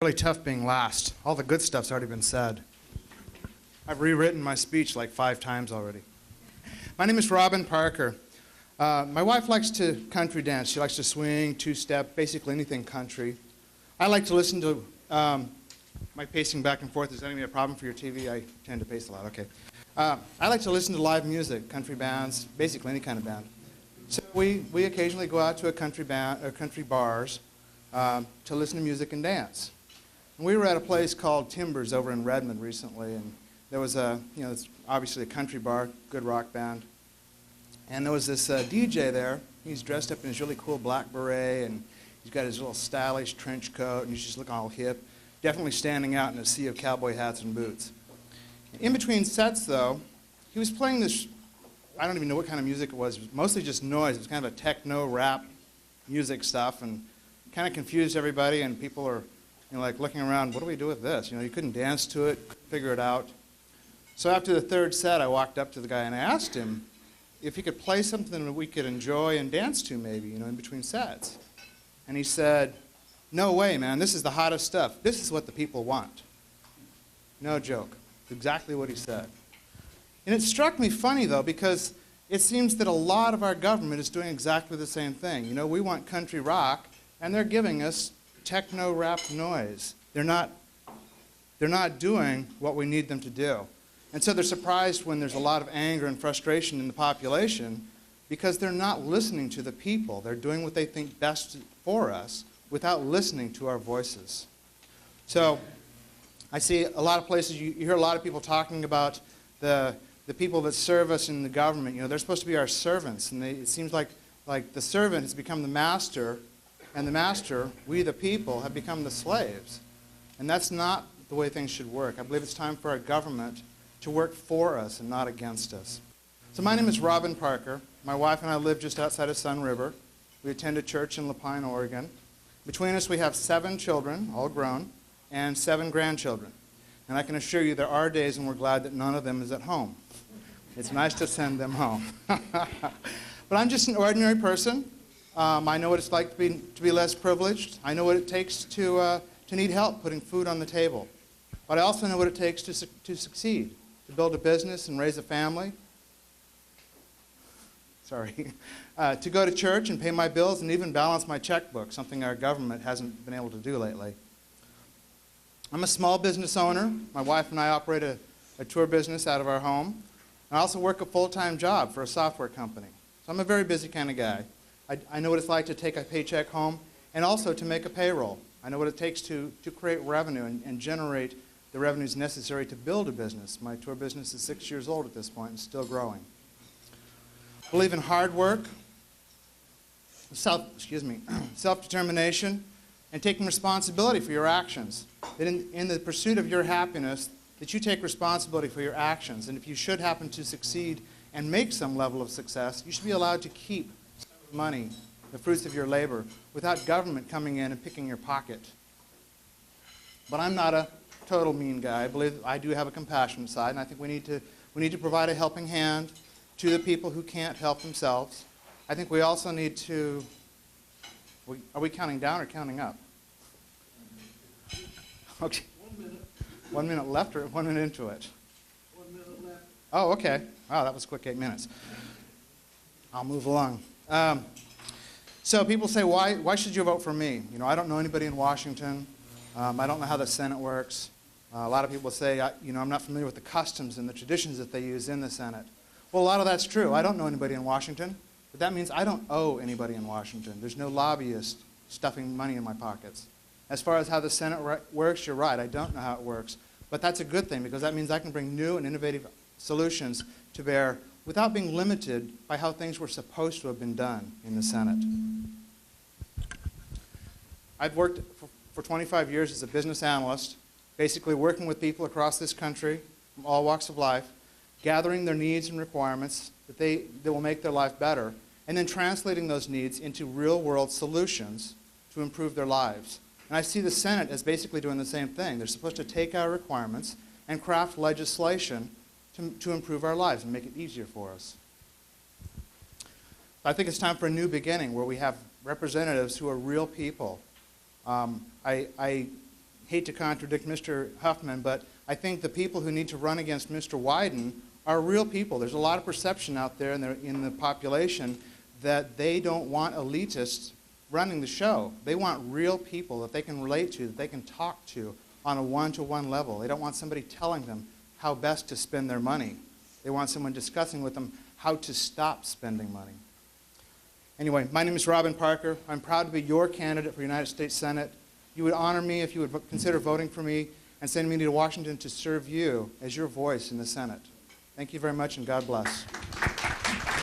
Really tough being last. All the good stuff's already been said. I've rewritten my speech like 5 times already. My name is Robin Parker. My wife likes to country dance. She likes to swing, two-step, basically anything country. I like to listen to my pacing back and forth. Is that going to be a problem for your TV? I tend to pace a lot. Okay. I like to listen to live music, country bands, basically any kind of band. So we occasionally go out to a country band or country bars to listen to music and dance. And we were at a place called Timbers over in Redmond recently, and there was it's obviously a country bar, good rock band. And there was this DJ there. He's dressed up in his really cool black beret, and he's got his little stylish trench coat, and he's just looking all hip, definitely standing out in a sea of cowboy hats and boots. In between sets, though, he was playing this, I don't even know what kind of music it was mostly just noise. It was kind of a techno rap music stuff, and kind of confused everybody, and people are like looking around, what do we do with this? You couldn't dance to it, couldn't figure it out. So after the third set, I walked up to the guy and I asked him if he could play something that we could enjoy and dance to maybe, in between sets. And he said, no way, man, this is the hottest stuff. This is what the people want. No joke. Exactly what he said. And it struck me funny, though, because it seems that a lot of our government is doing exactly the same thing. We want country rock, and they're giving us techno rap noise. They're not doing what we need them to do. And so they're surprised when there's a lot of anger and frustration in the population because they're not listening to the people. They're doing what they think best for us without listening to our voices. So I see a lot of places, you hear a lot of people talking about the people that serve us in the government. They're supposed to be our servants, and it seems like the servant has become the master, and the master, we the people, have become the slaves. And that's not the way things should work. I believe it's time for our government to work for us and not against us. So my name is Robin Parker. My wife and I live just outside of Sun River. We attend a church in La Pine, Oregon. Between us we have 7 children, all grown, and 7 grandchildren. And I can assure you there are days when we're glad that none of them is at home. It's nice to send them home. But I'm just an ordinary person. I know what it's like to be less privileged. I know what it takes to need help putting food on the table. But I also know what it takes to succeed, to build a business and raise a family. Sorry. To go to church and pay my bills and even balance my checkbook, something our government hasn't been able to do lately. I'm a small business owner. My wife and I operate a tour business out of our home. I also work a full-time job for a software company. So I'm a very busy kind of guy. I know what it's like to take a paycheck home and also to make a payroll. I know what it takes to create revenue and generate the revenues necessary to build a business. My tour business is 6 years old at this point and still growing. I believe in hard work, self-determination, and taking responsibility for your actions. That in the pursuit of your happiness, that you take responsibility for your actions. And if you should happen to succeed and make some level of success, you should be allowed to keep money, the fruits of your labor, without government coming in and picking your pocket. But I'm not a total mean guy. I believe I do have a compassionate side, and I think we need to provide a helping hand to the people who can't help themselves. I think we also need to, are we counting down or counting up? Okay. 1 minute left or 1 minute into it? 1 minute left. Oh, okay. Wow, that was a quick 8 minutes. I'll move along. So people say, why should you vote for me? I don't know anybody in Washington. I don't know how the Senate works. A lot of people say, I'm not familiar with the customs and the traditions that they use in the Senate. Well, a lot of that's true. I don't know anybody in Washington, but that means I don't owe anybody in Washington. There's no lobbyist stuffing money in my pockets. As far as how the Senate works, you're right. I don't know how it works. But that's a good thing because that means I can bring new and innovative solutions to bear without being limited by how things were supposed to have been done in the Senate. I've worked for 25 years as a business analyst, basically working with people across this country from all walks of life, gathering their needs and requirements that will make their life better, and then translating those needs into real-world solutions to improve their lives. And I see the Senate as basically doing the same thing. They're supposed to take our requirements and craft legislation to improve our lives and make it easier for us. I think it's time for a new beginning where we have representatives who are real people. I hate to contradict Mr. Huffman, but I think the people who need to run against Mr. Wyden are real people. There's a lot of perception out there in the population that they don't want elitists running the show. They want real people that they can relate to, that they can talk to on a one-to-one level. They don't want somebody telling them how best to spend their money. They want someone discussing with them how to stop spending money. Anyway, my name is Robin Parker. I'm proud to be your candidate for United States Senate. You would honor me if you would consider voting for me and sending me to Washington to serve you as your voice in the Senate. Thank you very much, and God bless.